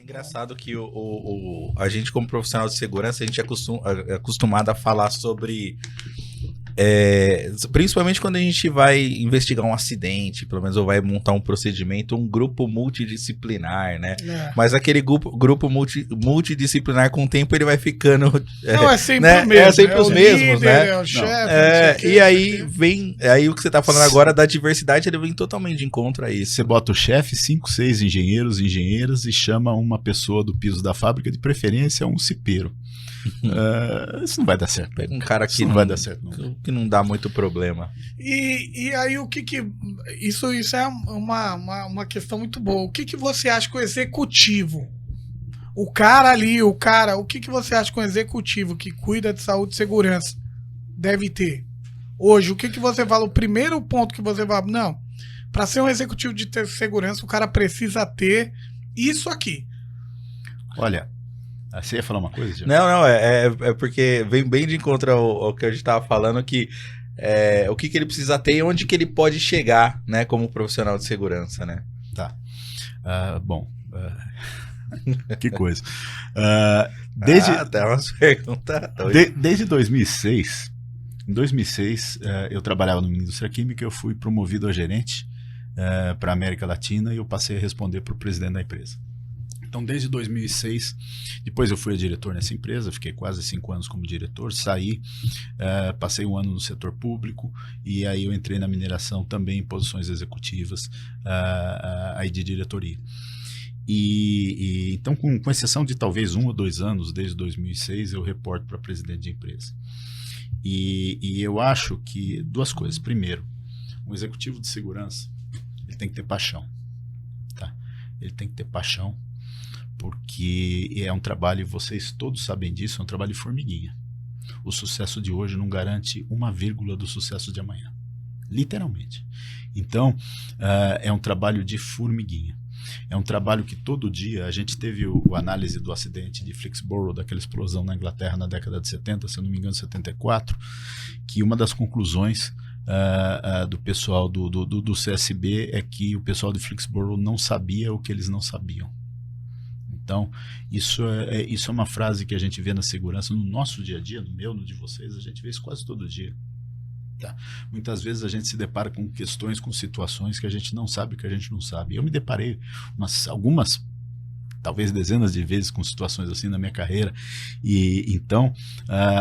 Engraçado que a gente, como profissional de segurança, a gente é acostumado a falar sobre... principalmente quando a gente vai investigar um acidente, pelo menos, ou vai montar um procedimento, um grupo multidisciplinar, né? Mas aquele grupo multidisciplinar, com o tempo, ele vai ficando... Não, é sempre né? o mesmo. É sempre os mesmos, líder, né? É o chefe, e aí vem... Aí o que você tá falando agora da diversidade, ele vem totalmente de encontro a isso. Você bota o chefe, 5, 6 engenheiros, engenheiras, e chama uma pessoa do piso da fábrica, de preferência um cipeiro. Isso não vai dar certo. Pega um cara que não vai dar certo, não. Que não dá muito problema. E aí o que isso é uma questão muito boa. O que você acha que o executivo, o que você acha que um executivo que cuida de saúde e segurança deve ter? Hoje, o que você fala? O primeiro ponto que você fala, não, para ser um executivo de segurança, o cara precisa ter isso aqui. Olha, você ia falar uma coisa, Diego? Não, é porque vem bem de encontro ao que a gente estava falando, que o que ele precisa ter e onde que ele pode chegar, né, como profissional de segurança, né? Tá. Que coisa. Até umas perguntas. Desde 2006, em 2006, eu trabalhava numa indústria química, eu fui promovido a gerente para a América Latina e eu passei a responder para o presidente da empresa. Então, desde 2006, depois eu fui diretor nessa empresa, fiquei quase 5 anos como diretor, saí, passei 1 ano no setor público e aí eu entrei na mineração também em posições executivas aí de diretoria. Então, com exceção de talvez 1 ou 2 anos, desde 2006, eu reporto para presidente de empresa. E eu acho que 2 coisas. Primeiro, um executivo de segurança, ele tem que ter paixão. Tá? Ele tem que ter paixão, porque é um trabalho, e vocês todos sabem disso, é um trabalho de formiguinha. O sucesso de hoje não garante 1,, do sucesso de amanhã. Literalmente. Então, é um trabalho de formiguinha. É um trabalho que todo dia, a gente teve a análise do acidente de Flixborough, daquela explosão na Inglaterra na década de 70, se eu não me engano, 74, que uma das conclusões do pessoal do CSB é que o pessoal de Flixborough não sabia o que eles não sabiam. Então, isso é uma frase que a gente vê na segurança no nosso dia a dia, no meu, no de vocês, a gente vê isso quase todo dia. Tá? Muitas vezes a gente se depara com questões, com situações que a gente não sabe que a gente não sabe. Eu me deparei algumas, talvez dezenas de vezes com situações assim na minha carreira. E então,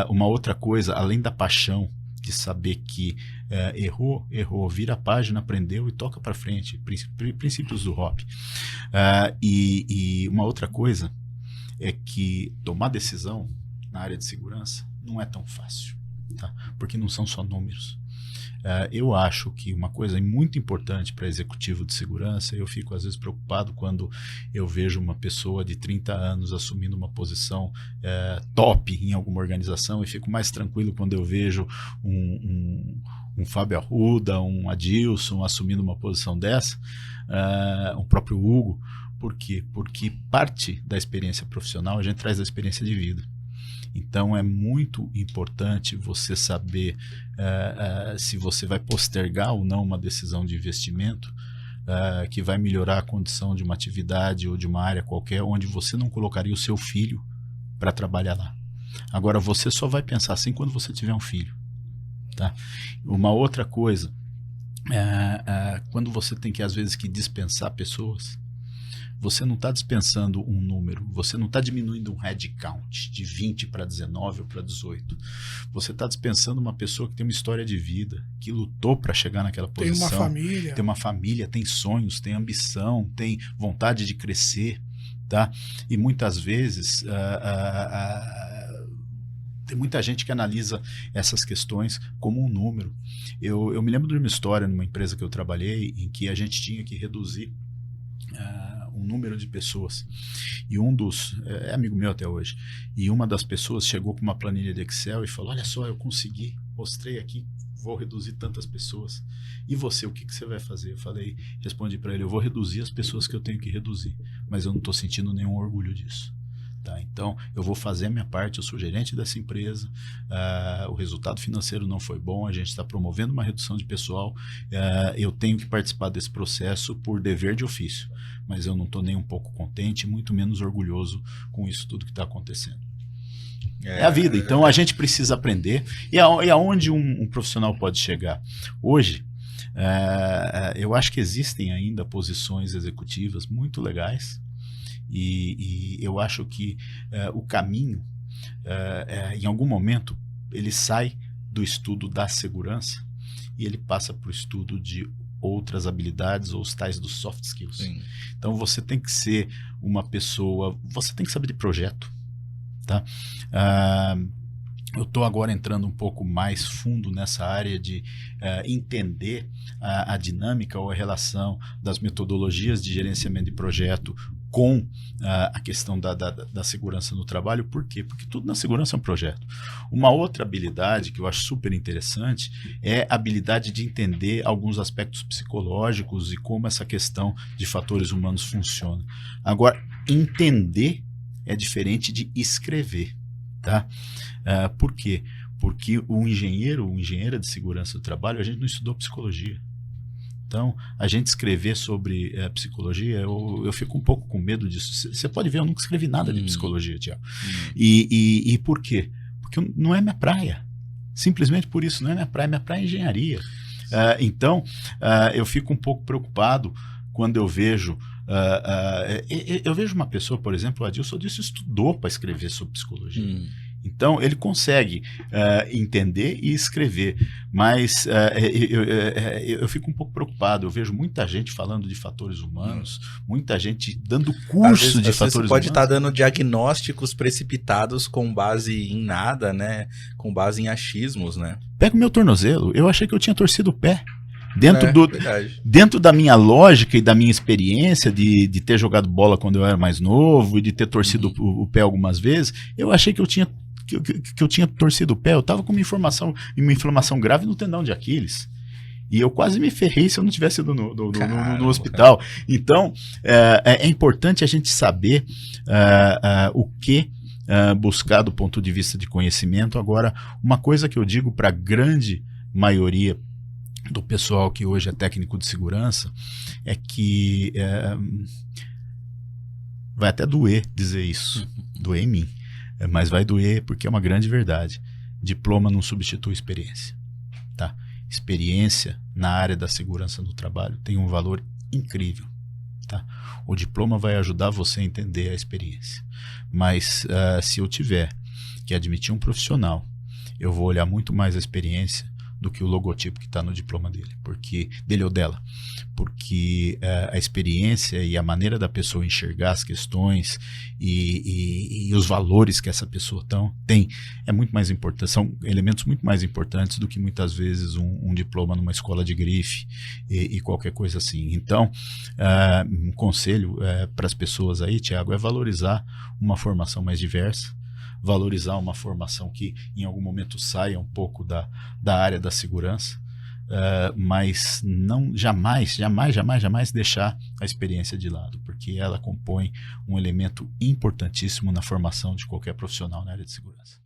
uma outra coisa, além da paixão de saber que errou, vira a página, aprendeu e toca para frente, princípios do Hop. E uma outra coisa é que tomar decisão na área de segurança não é tão fácil. Tá? Porque não são só números. Eu acho que uma coisa muito importante para executivo de segurança, eu fico às vezes preocupado quando eu vejo uma pessoa de 30 anos assumindo uma posição top em alguma organização, e fico mais tranquilo quando eu vejo um Fábio Arruda, um Adilson assumindo uma posição dessa, um próprio Hugo. Por quê? Porque parte da experiência profissional a gente traz da experiência de vida. Então é muito importante você saber se você vai postergar ou não uma decisão de investimento que vai melhorar a condição de uma atividade ou de uma área qualquer onde você não colocaria o seu filho para trabalhar lá. Agora, você só vai pensar assim quando você tiver um filho. Tá? Uma outra coisa, quando você tem que às vezes que dispensar pessoas, você não está dispensando um número, você não está diminuindo um headcount de 20 para 19 ou para 18. Você está dispensando uma pessoa que tem uma história de vida, que lutou para chegar naquela posição. Tem uma família, tem sonhos, tem ambição, tem vontade de crescer. Tá? E muitas vezes tem muita gente que analisa essas questões como um número. Eu me lembro de uma história numa empresa que eu trabalhei em que a gente tinha que reduzir um número de pessoas, e é amigo meu até hoje, e uma das pessoas chegou com uma planilha de Excel e falou: olha só, eu consegui, mostrei aqui, vou reduzir tantas pessoas, e você, o que você vai fazer? Respondi para ele: eu vou reduzir as pessoas que eu tenho que reduzir, mas eu não estou sentindo nenhum orgulho disso. Tá? Então, eu vou fazer a minha parte, eu sou gerente dessa empresa, o resultado financeiro não foi bom, a gente está promovendo uma redução de pessoal, eu tenho que participar desse processo por dever de ofício, mas eu não estou nem um pouco contente, muito menos orgulhoso com isso tudo que está acontecendo. É a vida, então a gente precisa aprender, e aonde um profissional pode chegar? Hoje, eu acho que existem ainda posições executivas muito legais, e eu acho que o caminho, em algum momento, ele sai do estudo da segurança e ele passa para o estudo de outras habilidades ou os tais dos soft skills. Sim. Então você tem que ser uma pessoa, você tem que saber de projeto, tá? Eu estou agora entrando um pouco mais fundo nessa área de entender a dinâmica ou a relação das metodologias de gerenciamento de projeto com a questão da segurança no trabalho. Por quê? Porque tudo na segurança é um projeto. Uma outra habilidade que eu acho super interessante é a habilidade de entender alguns aspectos psicológicos e como essa questão de fatores humanos funciona. Agora, entender é diferente de escrever. Tá? Por quê? Porque o engenheira de segurança do trabalho, a gente não estudou psicologia. Então, a gente escrever sobre psicologia, eu fico um pouco com medo disso. Você pode ver, eu nunca escrevi nada de psicologia, Thiago. E por quê? Porque não é minha praia. Simplesmente por isso, não é minha praia é engenharia. Então, eu fico um pouco preocupado quando eu vejo uma pessoa, por exemplo, o Adilson estudou para escrever sobre psicologia. Então, ele consegue entender e escrever, mas eu fico um pouco preocupado. Eu vejo muita gente falando de fatores humanos, muita gente dando curso de fatores humanos. Você pode estar dando diagnósticos precipitados com base em nada, né? Com base em achismos, né? Pega o meu tornozelo, eu achei que eu tinha torcido o pé. Dentro da minha lógica e da minha experiência de ter jogado bola quando eu era mais novo e de ter torcido o pé algumas vezes, eu achei que eu tinha torcido o pé. Eu estava com uma inflamação grave no tendão de Aquiles. E eu quase me ferrei se eu não tivesse ido no hospital. Então, é importante a gente saber o que buscar do ponto de vista de conhecimento. Agora, uma coisa que eu digo para a grande maioria do pessoal que hoje é técnico de segurança é que vai até doer dizer isso, doer em mim, mas vai doer porque é uma grande verdade. Diploma não substitui experiência, tá? Experiência na área da segurança no trabalho tem um valor incrível, tá? O diploma vai ajudar você a entender a experiência, mas se eu tiver que admitir um profissional, eu vou olhar muito mais a experiência do que o logotipo que está no diploma dele ou dela, porque a experiência e a maneira da pessoa enxergar as questões e os valores que essa pessoa tem é muito mais importante, são elementos muito mais importantes do que muitas vezes um diploma numa escola de grife e qualquer coisa assim. Então, um conselho para as pessoas aí, Thiago, é valorizar uma formação mais diversa, valorizar uma formação que em algum momento saia um pouco da área da segurança, mas não jamais deixar a experiência de lado, porque ela compõe um elemento importantíssimo na formação de qualquer profissional na área de segurança.